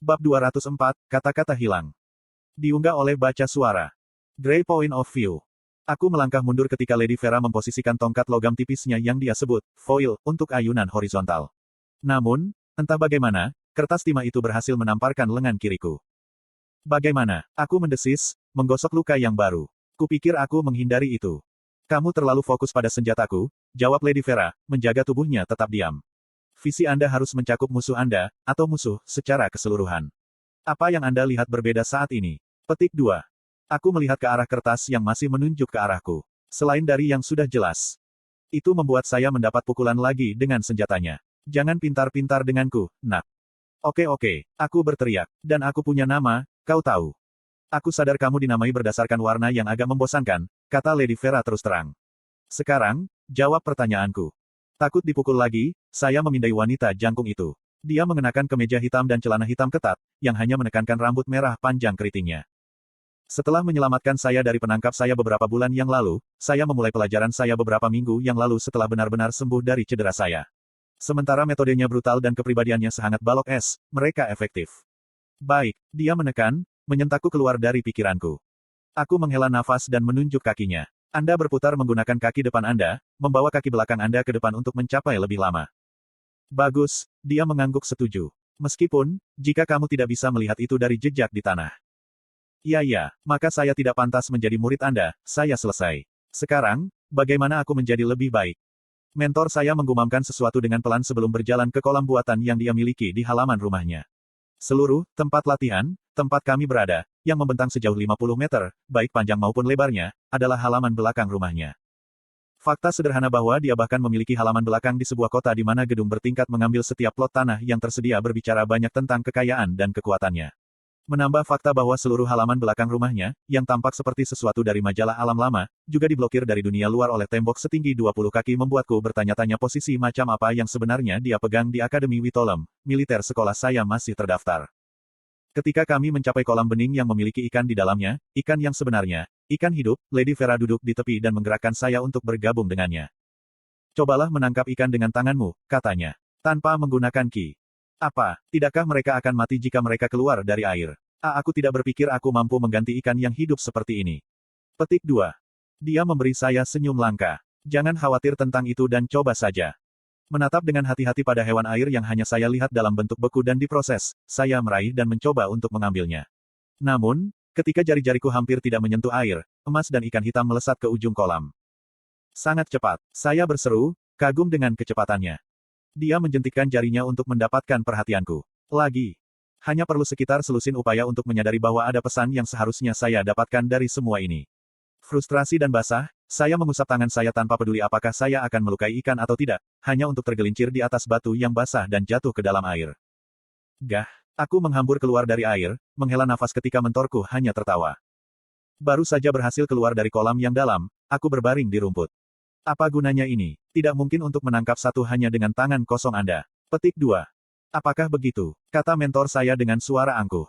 Bab 204, Kata-kata hilang. Diunggah oleh baca suara. Grey Point of View. Aku melangkah mundur ketika Lady Vera memposisikan tongkat logam tipisnya yang dia sebut, foil, untuk ayunan horizontal. Namun, entah bagaimana, kertas timah itu berhasil menamparkan lengan kiriku. Bagaimana? Aku mendesis, menggosok luka yang baru. Kupikir aku menghindari itu. Kamu terlalu fokus pada senjataku, jawab Lady Vera, menjaga tubuhnya tetap diam. Visi Anda harus mencakup musuh Anda, atau musuh, secara keseluruhan. Apa yang Anda lihat berbeda saat ini? Petik 2. Aku melihat ke arah kertas yang masih menunjuk ke arahku. Selain dari yang sudah jelas. Itu membuat saya mendapat pukulan lagi dengan senjatanya. Jangan pintar-pintar denganku, nak. Oke, aku berteriak. Dan aku punya nama, kau tahu. Aku sadar kamu dinamai berdasarkan warna yang agak membosankan, kata Lady Vera terus terang. Sekarang, jawab pertanyaanku. Takut dipukul lagi, saya memindai wanita jangkung itu. Dia mengenakan kemeja hitam dan celana hitam ketat, yang hanya menekankan rambut merah panjang keritingnya. Setelah menyelamatkan saya dari penangkap saya beberapa bulan yang lalu, saya memulai pelajaran saya beberapa minggu yang lalu setelah benar-benar sembuh dari cedera saya. Sementara metodenya brutal dan kepribadiannya sehangat balok es, mereka efektif. Baik, dia menekan, menyentakku keluar dari pikiranku. Aku menghela nafas dan menunjuk kakinya. Anda berputar menggunakan kaki depan Anda, membawa kaki belakang Anda ke depan untuk mencapai lebih lama. Bagus, dia mengangguk setuju. Meskipun, jika kamu tidak bisa melihat itu dari jejak di tanah. Ya, maka saya tidak pantas menjadi murid Anda, saya selesai. Sekarang, bagaimana aku menjadi lebih baik? Mentor saya menggumamkan sesuatu dengan pelan sebelum berjalan ke kolam buatan yang dia miliki di halaman rumahnya. Seluruh tempat latihan, tempat kami berada, yang membentang sejauh 50 meter, baik panjang maupun lebarnya, adalah halaman belakang rumahnya. Fakta sederhana bahwa dia bahkan memiliki halaman belakang di sebuah kota di mana gedung bertingkat mengambil setiap plot tanah yang tersedia berbicara banyak tentang kekayaan dan kekuatannya. Menambah fakta bahwa seluruh halaman belakang rumahnya, yang tampak seperti sesuatu dari majalah alam lama, juga diblokir dari dunia luar oleh tembok setinggi 20 kaki membuatku bertanya-tanya posisi macam apa yang sebenarnya dia pegang di Akademi Witolem, militer sekolah saya masih terdaftar. Ketika kami mencapai kolam bening yang memiliki ikan di dalamnya, ikan yang sebenarnya, ikan hidup, Lady Vera duduk di tepi dan menggerakkan saya untuk bergabung dengannya. Cobalah menangkap ikan dengan tanganmu, katanya. Tanpa menggunakan ki. Apa, tidakkah mereka akan mati jika mereka keluar dari air? Aku tidak berpikir aku mampu mengganti ikan yang hidup seperti ini. Petik 2. Dia memberi saya senyum langka. Jangan khawatir tentang itu dan coba saja. Menatap dengan hati-hati pada hewan air yang hanya saya lihat dalam bentuk beku dan diproses, saya meraih dan mencoba untuk mengambilnya. Namun, ketika jari-jariku hampir tidak menyentuh air, emas dan ikan hitam melesat ke ujung kolam. Sangat cepat, saya berseru, kagum dengan kecepatannya. Dia menjentikkan jarinya untuk mendapatkan perhatianku. Lagi. Hanya perlu sekitar selusin upaya untuk menyadari bahwa ada pesan yang seharusnya saya dapatkan dari semua ini. Frustrasi dan basah, saya mengusap tangan saya tanpa peduli apakah saya akan melukai ikan atau tidak, hanya untuk tergelincir di atas batu yang basah dan jatuh ke dalam air. Gah, aku menghambur keluar dari air, menghela nafas ketika mentorku hanya tertawa. Baru saja berhasil keluar dari kolam yang dalam, aku berbaring di rumput. Apa gunanya ini? Tidak mungkin untuk menangkap satu hanya dengan tangan kosong Anda. Petik 2. Apakah begitu? Kata mentor saya dengan suara angkuh.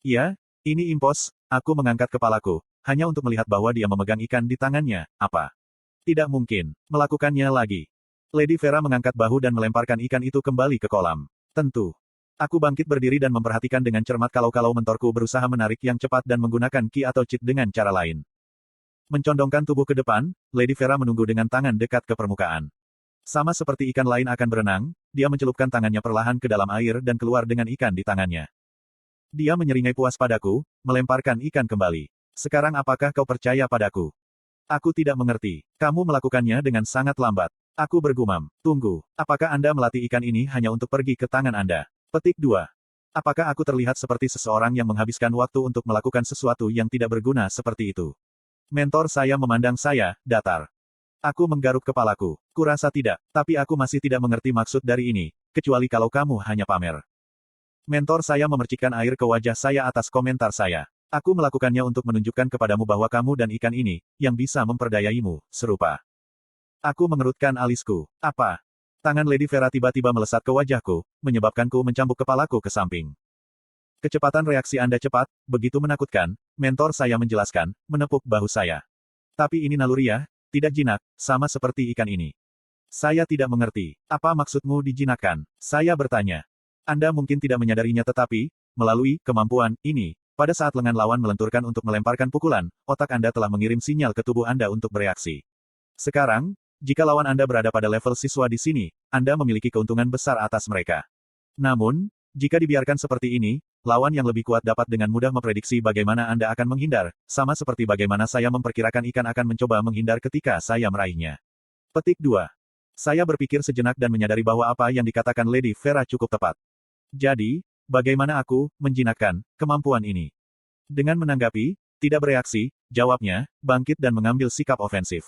Iya, ini impos, aku mengangkat kepalaku, hanya untuk melihat bahwa dia memegang ikan di tangannya. Apa? Tidak mungkin. Melakukannya lagi. Lady Vera mengangkat bahu dan melemparkan ikan itu kembali ke kolam. Tentu. Aku bangkit berdiri dan memperhatikan dengan cermat kalau mentorku berusaha menarik yang cepat dan menggunakan ki atau cheat dengan cara lain. Mencondongkan tubuh ke depan, Lady Vera menunggu dengan tangan dekat ke permukaan. Sama seperti ikan lain akan berenang, dia mencelupkan tangannya perlahan ke dalam air dan keluar dengan ikan di tangannya. Dia menyeringai puas padaku, melemparkan ikan kembali. Sekarang apakah kau percaya padaku? Aku tidak mengerti. Kamu melakukannya dengan sangat lambat. Aku bergumam. Tunggu. Apakah Anda melatih ikan ini hanya untuk pergi ke tangan Anda? Petik 2. Apakah aku terlihat seperti seseorang yang menghabiskan waktu untuk melakukan sesuatu yang tidak berguna seperti itu? Mentor saya memandang saya, datar. Aku menggaruk kepalaku. Kurasa tidak, tapi aku masih tidak mengerti maksud dari ini, kecuali kalau kamu hanya pamer. Mentor saya memercikkan air ke wajah saya atas komentar saya. Aku melakukannya untuk menunjukkan kepadamu bahwa kamu dan ikan ini, yang bisa memperdayaimu, serupa. Aku mengerutkan alisku. Apa? Tangan Lady Vera tiba-tiba melesat ke wajahku, menyebabkanku mencambuk kepalaku ke samping. Kecepatan reaksi Anda cepat, begitu menakutkan, mentor saya menjelaskan, menepuk bahu saya. Tapi ini naluriah, tidak jinak, sama seperti ikan ini. Saya tidak mengerti. Apa maksudmu dijinakkan? Saya bertanya. Anda mungkin tidak menyadarinya tetapi, melalui kemampuan ini, pada saat lengan lawan melenturkan untuk melemparkan pukulan, otak Anda telah mengirim sinyal ke tubuh Anda untuk bereaksi. Sekarang, jika lawan Anda berada pada level siswa di sini, Anda memiliki keuntungan besar atas mereka. Namun, jika dibiarkan seperti ini, lawan yang lebih kuat dapat dengan mudah memprediksi bagaimana Anda akan menghindar, sama seperti bagaimana saya memperkirakan ikan akan mencoba menghindar ketika saya meraihnya. Petik 2. Saya berpikir sejenak dan menyadari bahwa apa yang dikatakan Lady Vera cukup tepat. Jadi, bagaimana aku menjinakkan kemampuan ini? Dengan menanggapi, tidak bereaksi, jawabnya, bangkit dan mengambil sikap ofensif.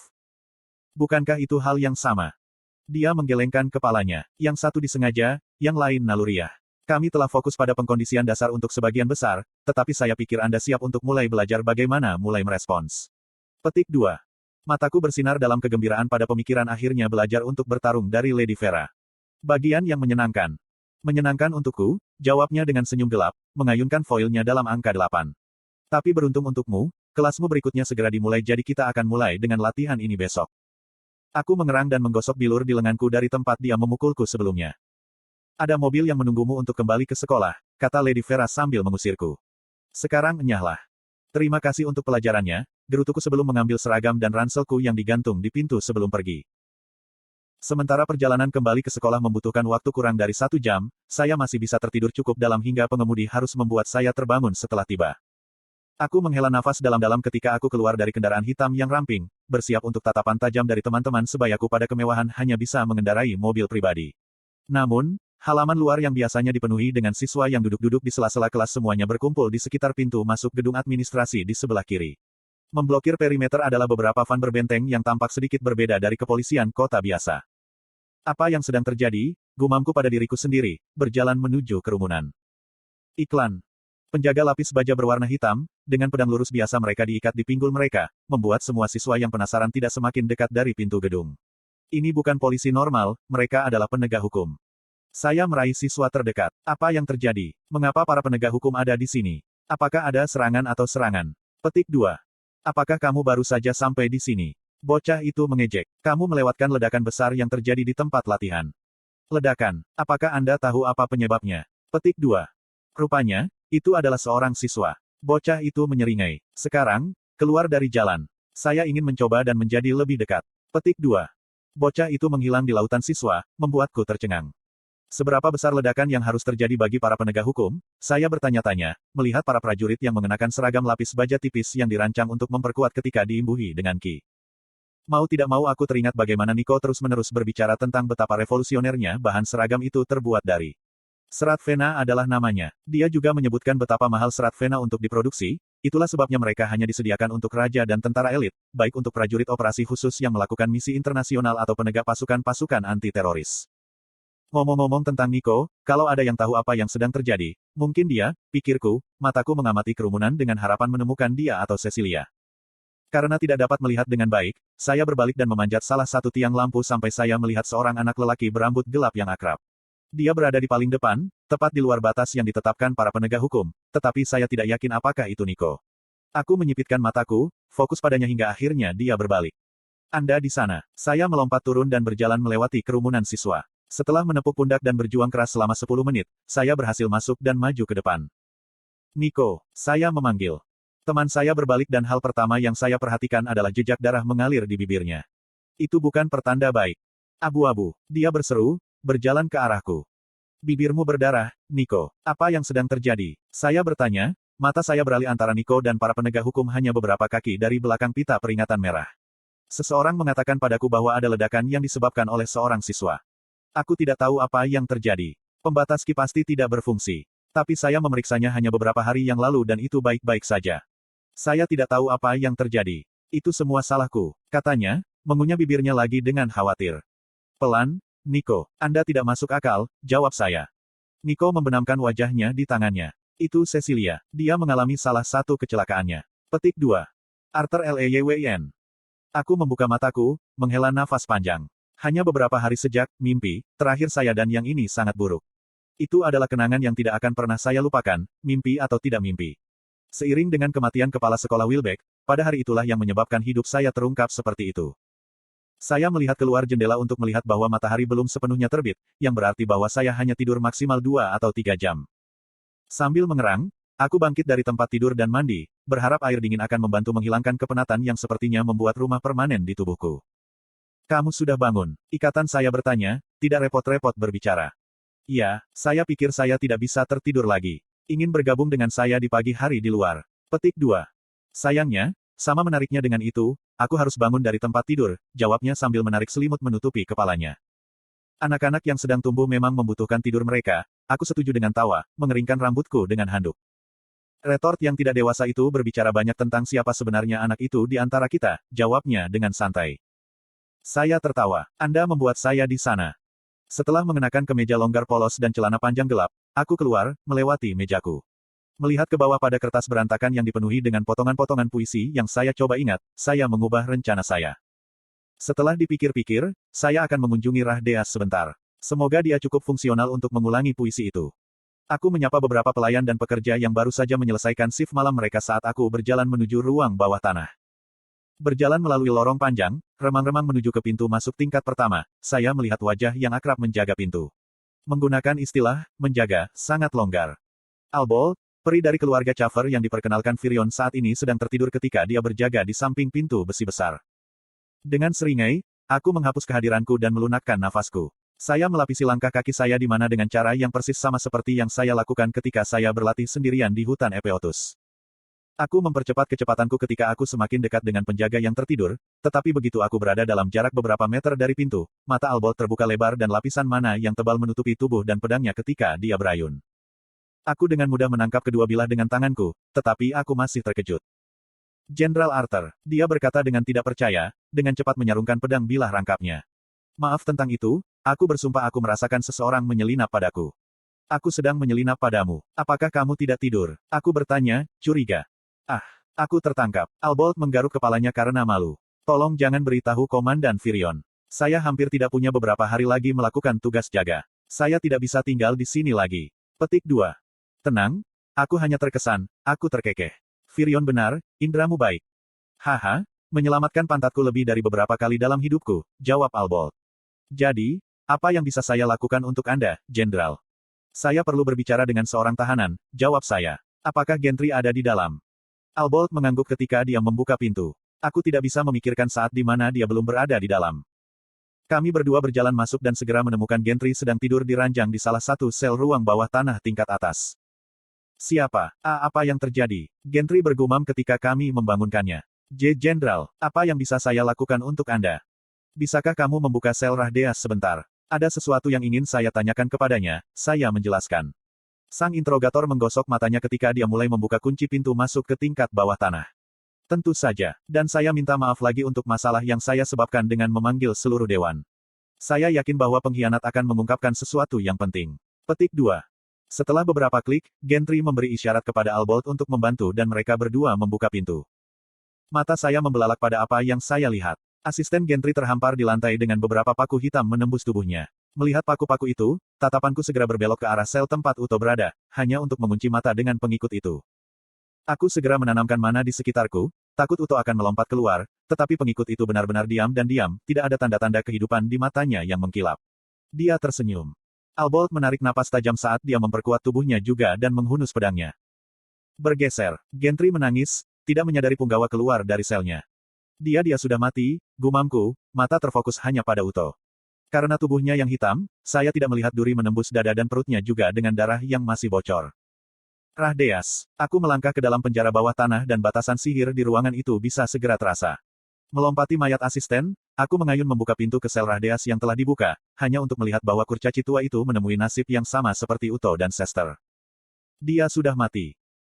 Bukankah itu hal yang sama? Dia menggelengkan kepalanya. Yang satu disengaja, yang lain naluriah. Kami telah fokus pada pengkondisian dasar untuk sebagian besar, tetapi saya pikir Anda siap untuk mulai belajar bagaimana mulai merespons. Petik 2. Mataku bersinar dalam kegembiraan pada pemikiran akhirnya belajar untuk bertarung dari Lady Vera. Bagian yang menyenangkan. Menyenangkan untukku, jawabnya dengan senyum gelap, mengayunkan foilnya dalam angka 8. Tapi beruntung untukmu, kelasmu berikutnya segera dimulai jadi kita akan mulai dengan latihan ini besok. Aku mengerang dan menggosok bilur di lenganku dari tempat dia memukulku sebelumnya. Ada mobil yang menunggumu untuk kembali ke sekolah, kata Lady Vera sambil mengusirku. Sekarang enyahlah. Terima kasih untuk pelajarannya, gerutuku sebelum mengambil seragam dan ranselku yang digantung di pintu sebelum pergi. Sementara perjalanan kembali ke sekolah membutuhkan waktu kurang dari 1 jam, saya masih bisa tertidur cukup dalam hingga pengemudi harus membuat saya terbangun setelah tiba. Aku menghela nafas dalam-dalam ketika aku keluar dari kendaraan hitam yang ramping, bersiap untuk tatapan tajam dari teman-teman sebayaku pada kemewahan hanya bisa mengendarai mobil pribadi. Namun, halaman luar yang biasanya dipenuhi dengan siswa yang duduk-duduk di sela-sela kelas semuanya berkumpul di sekitar pintu masuk gedung administrasi di sebelah kiri. Memblokir perimeter adalah beberapa van berbenteng yang tampak sedikit berbeda dari kepolisian kota biasa. Apa yang sedang terjadi? Gumamku pada diriku sendiri, berjalan menuju kerumunan. Iklan. Penjaga lapis baja berwarna hitam, dengan pedang lurus biasa mereka diikat di pinggul mereka, membuat semua siswa yang penasaran tidak semakin dekat dari pintu gedung. Ini bukan polisi normal, mereka adalah penegak hukum. Saya meraih siswa terdekat. Apa yang terjadi? Mengapa para penegak hukum ada di sini? Apakah ada serangan atau serangan? Petik 2. Apakah kamu baru saja sampai di sini? Bocah itu mengejek. Kamu melewatkan ledakan besar yang terjadi di tempat latihan. Ledakan. Apakah Anda tahu apa penyebabnya? Petik 2. Rupanya, itu adalah seorang siswa. Bocah itu menyeringai. Sekarang, keluar dari jalan. Saya ingin mencoba dan menjadi lebih dekat. Petik 2. Bocah itu menghilang di lautan siswa, membuatku tercengang. Seberapa besar ledakan yang harus terjadi bagi para penegak hukum? Saya bertanya-tanya, melihat para prajurit yang mengenakan seragam lapis baja tipis yang dirancang untuk memperkuat ketika diimbuhi dengan ki. Mau tidak mau aku teringat bagaimana Nico terus-menerus berbicara tentang betapa revolusionernya bahan seragam itu terbuat dari. Serat Vena adalah namanya. Dia juga menyebutkan betapa mahal serat Vena untuk diproduksi, itulah sebabnya mereka hanya disediakan untuk raja dan tentara elit, baik untuk prajurit operasi khusus yang melakukan misi internasional atau penegak pasukan-pasukan anti-teroris. Ngomong-ngomong tentang Nico, kalau ada yang tahu apa yang sedang terjadi, mungkin dia, pikirku, mataku mengamati kerumunan dengan harapan menemukan dia atau Cecilia. Karena tidak dapat melihat dengan baik, saya berbalik dan memanjat salah satu tiang lampu sampai saya melihat seorang anak lelaki berambut gelap yang akrab. Dia berada di paling depan, tepat di luar batas yang ditetapkan para penegak hukum, tetapi saya tidak yakin apakah itu Nico. Aku menyipitkan mataku, fokus padanya hingga akhirnya dia berbalik. Anda di sana. Saya melompat turun dan berjalan melewati kerumunan siswa. Setelah menepuk pundak dan berjuang keras selama 10 menit, saya berhasil masuk dan maju ke depan. Nico, saya memanggil. Teman saya berbalik dan hal pertama yang saya perhatikan adalah jejak darah mengalir di bibirnya. Itu bukan pertanda baik. Abu-abu, dia berseru, berjalan ke arahku. Bibirmu berdarah, Nico. Apa yang sedang terjadi? Saya bertanya, mata saya beralih antara Nico dan para penegak hukum hanya beberapa kaki dari belakang pita peringatan merah. Seseorang mengatakan padaku bahwa ada ledakan yang disebabkan oleh seorang siswa. Aku tidak tahu apa yang terjadi. Pembatas ki pasti tidak berfungsi. Tapi saya memeriksanya hanya beberapa hari yang lalu dan itu baik-baik saja. Saya tidak tahu apa yang terjadi. Itu semua salahku, katanya, mengunyah bibirnya lagi dengan khawatir. Pelan, Nico, Anda tidak masuk akal, jawab saya. Nico membenamkan wajahnya di tangannya. Itu Cecilia, dia mengalami salah satu kecelakaannya. Petik 2. Arthur Leywyn. Aku membuka mataku, menghela nafas panjang. Hanya beberapa hari sejak mimpi terakhir saya dan yang ini sangat buruk. Itu adalah kenangan yang tidak akan pernah saya lupakan, mimpi atau tidak mimpi. Seiring dengan kematian kepala sekolah Wilbeck, pada hari itulah yang menyebabkan hidup saya terungkap seperti itu. Saya melihat keluar jendela untuk melihat bahwa matahari belum sepenuhnya terbit, yang berarti bahwa saya hanya tidur maksimal 2 atau 3 jam. Sambil mengerang, aku bangkit dari tempat tidur dan mandi, berharap air dingin akan membantu menghilangkan kepenatan yang sepertinya membuat rumah permanen di tubuhku. Kamu sudah bangun? Ikatan saya bertanya, tidak repot-repot berbicara. Iya, saya pikir saya tidak bisa tertidur lagi. Ingin bergabung dengan saya di pagi hari di luar. Petik 2. Sayangnya, sama menariknya dengan itu, aku harus bangun dari tempat tidur, jawabnya sambil menarik selimut menutupi kepalanya. Anak-anak yang sedang tumbuh memang membutuhkan tidur mereka, aku setuju dengan tawa, mengeringkan rambutku dengan handuk. Retort yang tidak dewasa itu berbicara banyak tentang siapa sebenarnya anak itu di antara kita, jawabnya dengan santai. Saya tertawa. Anda membuat saya di sana. Setelah mengenakan kemeja longgar polos dan celana panjang gelap, aku keluar, melewati mejaku. Melihat ke bawah pada kertas berantakan yang dipenuhi dengan potongan-potongan puisi yang saya coba ingat, saya mengubah rencana saya. Setelah dipikir-pikir, saya akan mengunjungi Rahdeas sebentar. Semoga dia cukup fungsional untuk mengulangi puisi itu. Aku menyapa beberapa pelayan dan pekerja yang baru saja menyelesaikan shift malam mereka saat aku berjalan menuju ruang bawah tanah. Berjalan melalui lorong panjang, remang-remang menuju ke pintu masuk tingkat pertama, saya melihat wajah yang akrab menjaga pintu. Menggunakan istilah, menjaga, sangat longgar. Albold, peri dari keluarga Chaver yang diperkenalkan Virion saat ini sedang tertidur ketika dia berjaga di samping pintu besi besar. Dengan seringai, aku menghapus kehadiranku dan melunakkan nafasku. Saya melapisi langkah kaki saya di mana dengan cara yang persis sama seperti yang saya lakukan ketika saya berlatih sendirian di hutan Epeotus. Aku mempercepat kecepatanku ketika aku semakin dekat dengan penjaga yang tertidur, tetapi begitu aku berada dalam jarak beberapa meter dari pintu, mata Albold terbuka lebar dan lapisan mana yang tebal menutupi tubuh dan pedangnya ketika dia berayun. Aku dengan mudah menangkap kedua bilah dengan tanganku, tetapi aku masih terkejut. Jenderal Arthur, dia berkata dengan tidak percaya, dengan cepat menyarungkan pedang bilah rangkapnya. Maaf tentang itu, aku bersumpah aku merasakan seseorang menyelinap padaku. Aku sedang menyelinap padamu. Apakah kamu tidak tidur? Aku bertanya, curiga. Ah, aku tertangkap. Albold menggaruk kepalanya karena malu. Tolong jangan beritahu Komandan Virion. Saya hampir tidak punya beberapa hari lagi melakukan tugas jaga. Saya tidak bisa tinggal di sini lagi. Petik 2. Tenang, aku hanya terkesan, aku terkekeh. Virion benar, indramu baik. Haha, menyelamatkan pantatku lebih dari beberapa kali dalam hidupku, jawab Albold. Jadi, apa yang bisa saya lakukan untuk Anda, Jenderal? Saya perlu berbicara dengan seorang tahanan, jawab saya. Apakah Gentry ada di dalam? Albold mengangguk ketika dia membuka pintu. Aku tidak bisa memikirkan saat di mana dia belum berada di dalam. Kami berdua berjalan masuk dan segera menemukan Gentry sedang tidur di ranjang di salah satu sel ruang bawah tanah tingkat atas. Siapa? Apa yang terjadi? Gentry bergumam ketika kami membangunkannya. Jenderal, apa yang bisa saya lakukan untuk Anda? Bisakah kamu membuka sel Rahdeas sebentar? Ada sesuatu yang ingin saya tanyakan kepadanya, saya menjelaskan. Sang interogator menggosok matanya ketika dia mulai membuka kunci pintu masuk ke tingkat bawah tanah. Tentu saja, dan saya minta maaf lagi untuk masalah yang saya sebabkan dengan memanggil seluruh dewan. Saya yakin bahwa pengkhianat akan mengungkapkan sesuatu yang penting. Petik 2. Setelah beberapa klik, Gentry memberi isyarat kepada Albold untuk membantu dan mereka berdua membuka pintu. Mata saya membelalak pada apa yang saya lihat. Asisten Gentry terhampar di lantai dengan beberapa paku hitam menembus tubuhnya. Melihat paku-paku itu, tatapanku segera berbelok ke arah sel tempat Uto berada, hanya untuk mengunci mata dengan pengikut itu. Aku segera menanamkan mana di sekitarku, takut Uto akan melompat keluar, tetapi pengikut itu benar-benar diam dan diam, tidak ada tanda-tanda kehidupan di matanya yang mengkilap. Dia tersenyum. Albold menarik napas tajam saat dia memperkuat tubuhnya juga dan menghunus pedangnya. Bergeser, Gentry menangis, tidak menyadari punggawa keluar dari selnya. Dia sudah mati, gumamku, mata terfokus hanya pada Uto. Karena tubuhnya yang hitam, saya tidak melihat duri menembus dada dan perutnya juga dengan darah yang masih bocor. Rahdeas, aku melangkah ke dalam penjara bawah tanah dan batasan sihir di ruangan itu bisa segera terasa. Melompati mayat asisten, aku mengayun membuka pintu ke sel Rahdeas yang telah dibuka, hanya untuk melihat bahwa kurcaci tua itu menemui nasib yang sama seperti Uto dan Sester. Dia sudah mati.